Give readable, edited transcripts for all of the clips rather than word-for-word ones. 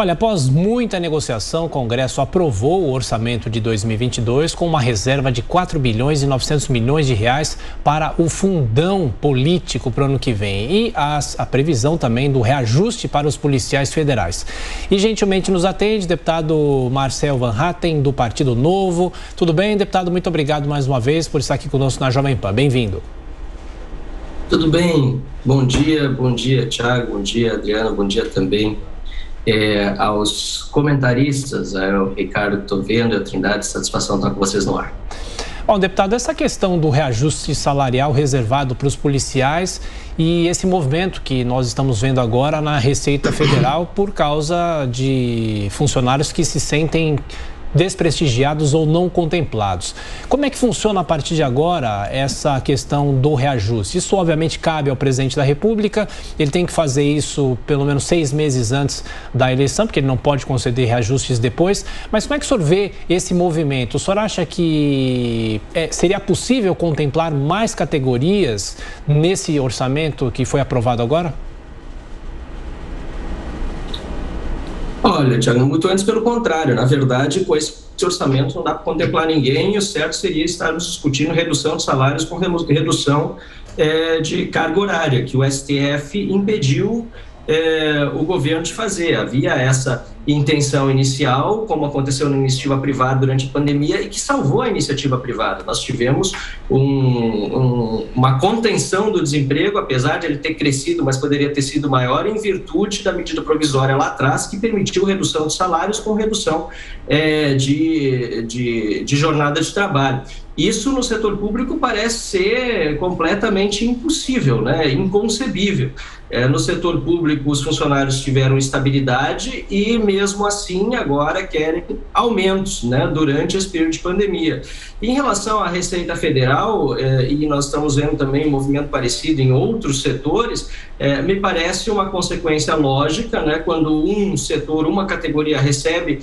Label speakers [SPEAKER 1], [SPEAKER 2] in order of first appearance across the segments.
[SPEAKER 1] Olha, após muita negociação, o Congresso aprovou o orçamento de 2022 com uma reserva de 4 bilhões e 900 milhões de reais para o fundão político para o ano que vem e a previsão também do reajuste para os policiais federais. E gentilmente nos atende o deputado Marcel Van Hatten, do Partido Novo. Tudo bem, deputado? Muito obrigado mais uma vez por estar aqui conosco na Jovem Pan. Bem-vindo.
[SPEAKER 2] Tudo bem? Bom dia, Thiago, bom dia, Adriana, bom dia também aos comentaristas, ao Ricardo que estou vendo, a Trindade, satisfação estar com vocês no ar.
[SPEAKER 1] Bom, deputado, essa questão do reajuste salarial reservado para os policiais e esse movimento que nós estamos vendo agora na Receita Federal por causa de funcionários que se sentem desprestigiados ou não contemplados. Como é que funciona a partir de agora essa questão do reajuste? Isso obviamente cabe ao presidente da República, ele tem que fazer isso pelo menos 6 meses antes da eleição, porque ele não pode conceder reajustes depois, mas como é que o senhor vê esse movimento? O senhor acha que seria possível contemplar mais categorias nesse orçamento que foi aprovado agora?
[SPEAKER 2] Olha, Thiago, muito antes pelo contrário. Na verdade, com esse orçamento não dá para contemplar ninguém e o certo seria estarmos discutindo redução de salários com redução de carga horária, que o STF impediu o governo de fazer. Havia essa intenção inicial, como aconteceu na iniciativa privada durante a pandemia e que salvou a iniciativa privada. Nós tivemos uma contenção do desemprego, apesar de ele ter crescido, mas poderia ter sido maior em virtude da medida provisória lá atrás, que permitiu redução de salários com redução de jornada de trabalho. Isso no setor público parece ser completamente impossível, né? Inconcebível. No setor público, os funcionários tiveram estabilidade e, mesmo assim, agora querem aumentos, né, durante esse período de pandemia. Em relação à Receita Federal, e nós estamos vendo também um movimento parecido em outros setores, me parece uma consequência lógica, né, quando um setor, uma categoria recebe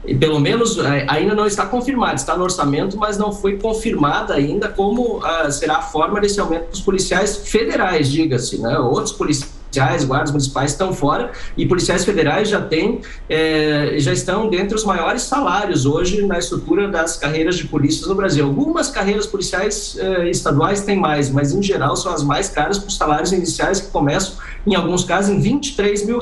[SPEAKER 2] e pelo menos ainda não está confirmado, está no orçamento, mas não foi confirmada ainda como será a forma desse aumento dos policiais federais, diga-se, né? Outros policiais, guardas municipais estão fora e policiais federais já estão dentre os maiores salários hoje na estrutura das carreiras de polícias no Brasil. Algumas carreiras policiais estaduais têm mais, mas em geral são as mais caras por salários iniciais que começam, em alguns casos, em R$23 mil.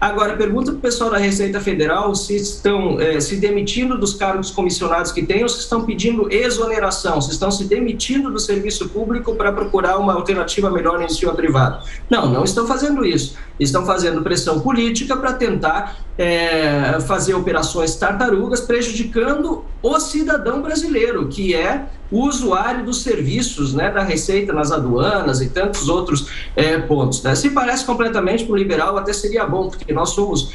[SPEAKER 2] Agora, pergunta para o pessoal da Receita Federal se estão se demitindo dos cargos comissionados que têm ou se estão pedindo exoneração, se estão se demitindo do serviço público para procurar uma alternativa melhor na iniciativa privada. Não estão fazendo isso. Estão fazendo pressão política para tentar fazer operações tartarugas, prejudicando o cidadão brasileiro, que é o usuário dos serviços, né, da Receita nas aduanas e tantos outros pontos, né? Se parece completamente para o liberal, até seria bom, porque nós somos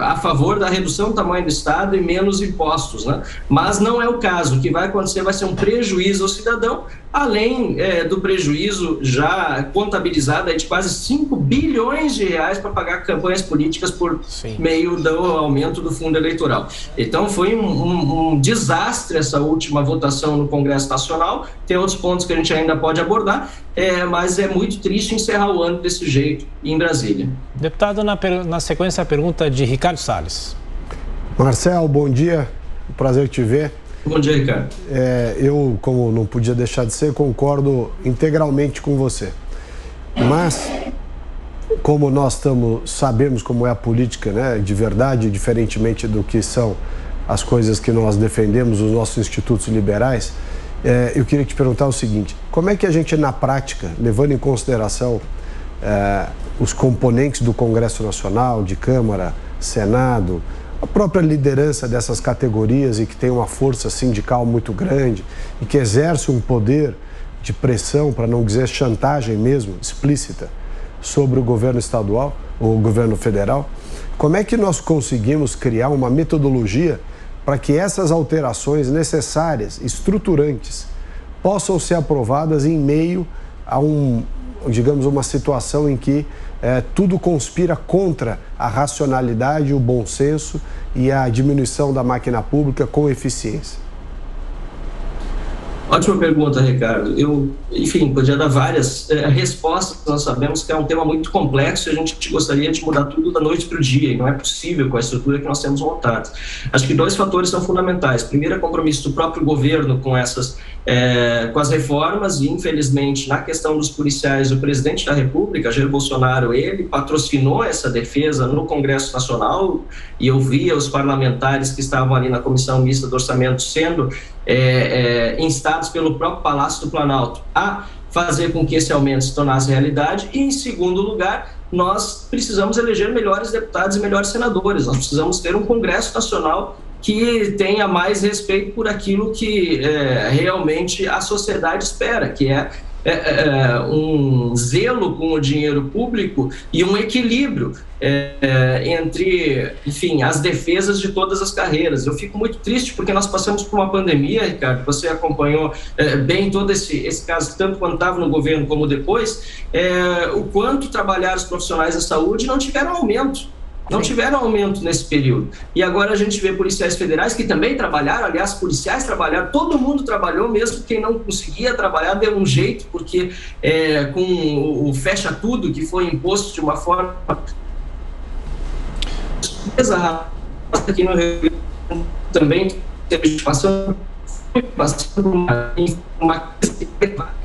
[SPEAKER 2] a favor da redução do tamanho do Estado e menos impostos, né? Mas não é o caso. O que vai acontecer vai ser um prejuízo ao cidadão, além do prejuízo já contabilizado de quase 5 bilhões de reais para pagar campanhas políticas por meio do aumento do fundo eleitoral. Então foi um desastre essa última votação no Congresso Nacional. Tem outros pontos que a gente ainda pode abordar, mas é muito triste encerrar o ano desse jeito em Brasília.
[SPEAKER 1] Deputado, na sequência a pergunta de Ricardo Salles.
[SPEAKER 3] Marcel, bom dia, prazer te ver.
[SPEAKER 2] Bom dia, Ricardo.
[SPEAKER 3] Eu, como não podia deixar de ser, concordo integralmente com você. Mas, como nós sabemos como é a política, né, de verdade, diferentemente do que são as coisas que nós defendemos, os nossos institutos liberais, eu queria te perguntar o seguinte: como é que a gente, na prática, levando em consideração os componentes do Congresso Nacional, de Câmara, Senado, a própria liderança dessas categorias e que tem uma força sindical muito grande e que exerce um poder de pressão, para não dizer chantagem mesmo, explícita, sobre o governo estadual ou o governo federal, como é que nós conseguimos criar uma metodologia para que essas alterações necessárias, estruturantes, possam ser aprovadas em meio a uma situação em que tudo conspira contra a racionalidade, o bom senso e a diminuição da máquina pública com eficiência?
[SPEAKER 2] Ótima pergunta, Ricardo. Enfim, podia dar várias respostas. Nós sabemos que é um tema muito complexo e a gente gostaria de mudar tudo da noite para o dia, e não é possível com a estrutura que nós temos montada. Acho que 2 fatores são fundamentais. Primeiro, é o compromisso do próprio governo com as reformas, e infelizmente, na questão dos policiais, o presidente da República, Jair Bolsonaro, ele patrocinou essa defesa no Congresso Nacional, e eu via os parlamentares que estavam ali na Comissão Mista do Orçamento sendo instados pelo próprio Palácio do Planalto a fazer com que esse aumento se tornasse realidade. E, em segundo lugar, nós precisamos eleger melhores deputados e melhores senadores. Nós precisamos ter um Congresso Nacional que tenha mais respeito por aquilo que realmente a sociedade espera, que é um zelo com o dinheiro público e um equilíbrio entre, enfim, as defesas de todas as carreiras. Eu fico muito triste porque nós passamos por uma pandemia, Ricardo, você acompanhou bem todo esse caso, tanto quando estava no governo como depois, o quanto trabalharam os profissionais da saúde não tiveram aumento. Não tiveram aumento nesse período. E agora a gente vê policiais federais que também trabalharam, aliás, policiais trabalharam, todo mundo trabalhou, mesmo quem não conseguia trabalhar deu um jeito, porque com o fecha tudo que foi imposto de uma forma pesada. Aqui no Rio também teve passando uma...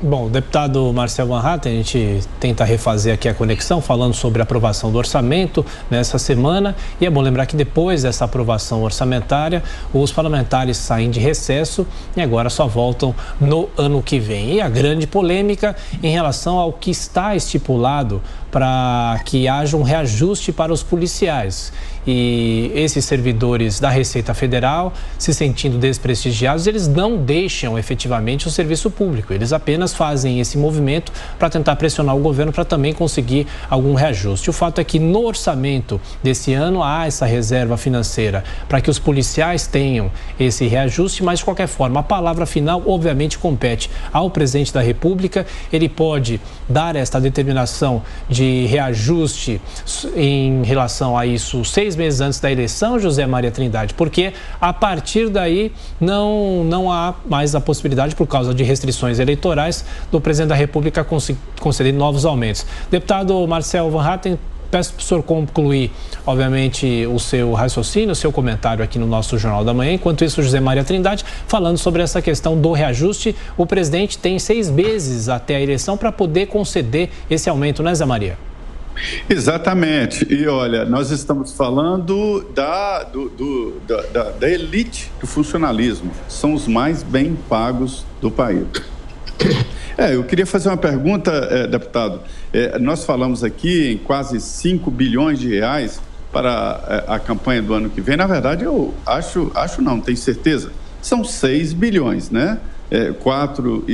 [SPEAKER 1] Bom, deputado Marcel Van Hatten, a gente tenta refazer aqui a conexão falando sobre a aprovação do orçamento nessa semana, e é bom lembrar que depois dessa aprovação orçamentária os parlamentares saem de recesso e agora só voltam no ano que vem. E a grande polêmica em relação ao que está estipulado para que haja um reajuste para os policiais. E esses servidores da Receita Federal, se sentindo desprestigiados, eles não deixam efetivamente o serviço público. Eles apenas fazem esse movimento para tentar pressionar o governo para também conseguir algum reajuste. O fato é que no orçamento desse ano há essa reserva financeira para que os policiais tenham esse reajuste, mas de qualquer forma a palavra final obviamente compete ao presidente da República. Ele pode dar esta determinação de reajuste em relação a isso 6 meses antes da eleição, José Maria Trindade, porque a partir daí não há mais a possibilidade, por causa de restrições eleitorais, do presidente da República conceder novos aumentos. Deputado Marcel Van Hatten, peço para o senhor concluir, obviamente, o seu raciocínio, o seu comentário aqui no nosso Jornal da Manhã. Enquanto isso, José Maria Trindade, falando sobre essa questão do reajuste, o presidente tem 6 meses até a eleição para poder conceder esse aumento, né, Zé Maria?
[SPEAKER 4] Exatamente. E olha, nós estamos falando da elite do funcionalismo. São os mais bem pagos do país. Eu queria fazer uma pergunta, deputado. Nós falamos aqui em quase 5 bilhões de reais para a campanha do ano que vem. Na verdade, eu acho não, tenho certeza. São 6 bilhões, né? 4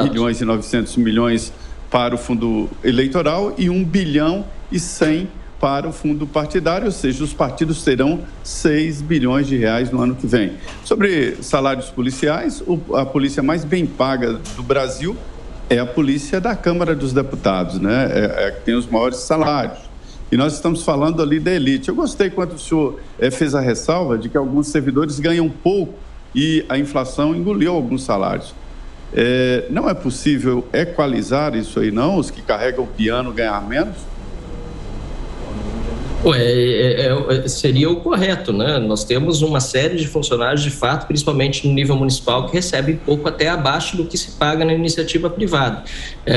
[SPEAKER 4] bilhões e 900 milhões para o fundo eleitoral e 1 bilhão e 100 para o fundo partidário, ou seja, os partidos terão 6 bilhões de reais no ano que vem. Sobre salários policiais, a polícia mais bem paga do Brasil é a polícia da Câmara dos Deputados, né? Que tem os maiores salários. E nós estamos falando ali da elite. Eu gostei quando o senhor fez a ressalva de que alguns servidores ganham pouco e a inflação engoliu alguns salários. Não é possível equalizar isso aí, não? Os que carregam o piano ganhar menos?
[SPEAKER 2] Seria o correto, né? Nós temos uma série de funcionários, de fato, principalmente no nível municipal, que recebem pouco até abaixo do que se paga na iniciativa privada,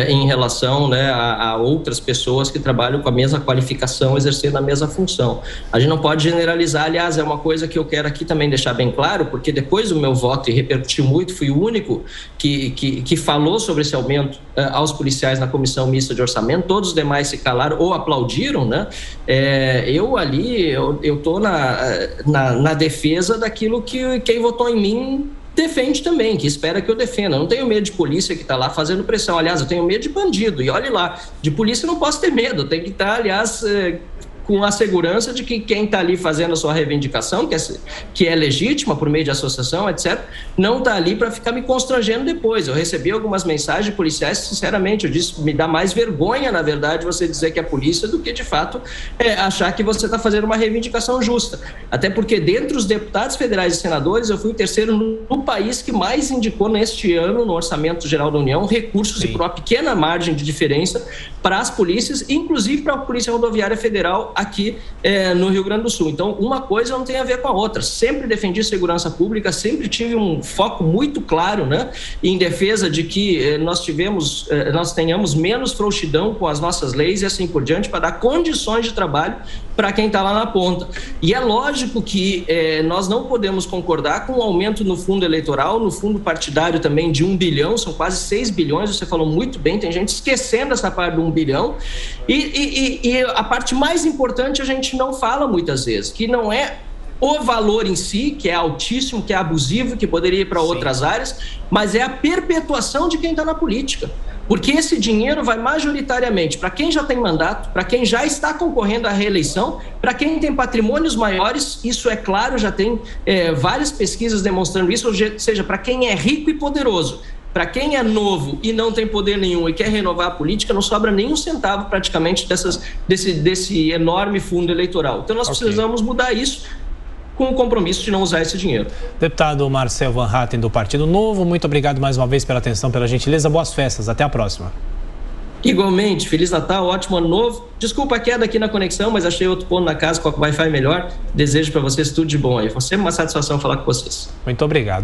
[SPEAKER 2] em relação, né, a outras pessoas que trabalham com a mesma qualificação, exercendo a mesma função. A gente não pode generalizar, aliás, é uma coisa que eu quero aqui também deixar bem claro, porque depois do meu voto, e repercutiu muito, fui o único que falou sobre esse aumento aos policiais na Comissão Mista de Orçamento, todos os demais se calaram ou aplaudiram, né? Eu estou na defesa daquilo que quem votou em mim defende também, que espera que eu defenda. Eu não tenho medo de polícia que está lá fazendo pressão. Aliás, eu tenho medo de bandido. E olhe lá, de polícia eu não posso ter medo. Eu tenho que estar, aliás, com a segurança de que quem está ali fazendo a sua reivindicação, que é legítima por meio de associação, etc., não está ali para ficar me constrangendo depois. Eu recebi algumas mensagens de policiais, sinceramente, eu disse, me dá mais vergonha, na verdade, você dizer que é polícia do que, de fato, achar que você está fazendo uma reivindicação justa. Até porque, dentre os deputados federais e senadores, eu fui o terceiro no país que mais indicou neste ano, no Orçamento Geral da União, recursos e por uma pequena margem de diferença para as polícias, inclusive para a Polícia Rodoviária Federal aqui no Rio Grande do Sul. Então, uma coisa não tem a ver com a outra. Sempre defendi segurança pública, sempre tive um foco muito claro, né, em defesa de que nós tenhamos menos frouxidão com as nossas leis e assim por diante, para dar condições de trabalho para quem está lá na ponta. E é lógico que nós não podemos concordar com o aumento no fundo eleitoral, no fundo partidário também de 1 bilhão, são quase 6 bilhões, você falou muito bem, tem gente esquecendo essa parte do 1 bilhão. E a parte mais importante a gente não fala muitas vezes, que não é o valor em si, que é altíssimo, que é abusivo, que poderia ir para outras áreas, mas é a perpetuação de quem está na política. Porque esse dinheiro vai majoritariamente para quem já tem mandato, para quem já está concorrendo à reeleição, para quem tem patrimônios maiores, isso é claro, já tem várias pesquisas demonstrando isso, ou seja, para quem é rico e poderoso. Para quem é novo e não tem poder nenhum e quer renovar a política, não sobra nem um centavo praticamente desse enorme fundo eleitoral. Então nós precisamos mudar isso com o compromisso de não usar esse dinheiro.
[SPEAKER 1] Deputado Marcel Van Hatten, do Partido Novo, muito obrigado mais uma vez pela atenção, pela gentileza. Boas festas, até a próxima.
[SPEAKER 2] Igualmente, Feliz Natal, ótimo ano novo. Desculpa a queda aqui na conexão, mas achei outro ponto na casa com a Wi-Fi melhor. Desejo para vocês tudo de bom aí. Foi sempre uma satisfação falar com vocês.
[SPEAKER 1] Muito obrigado.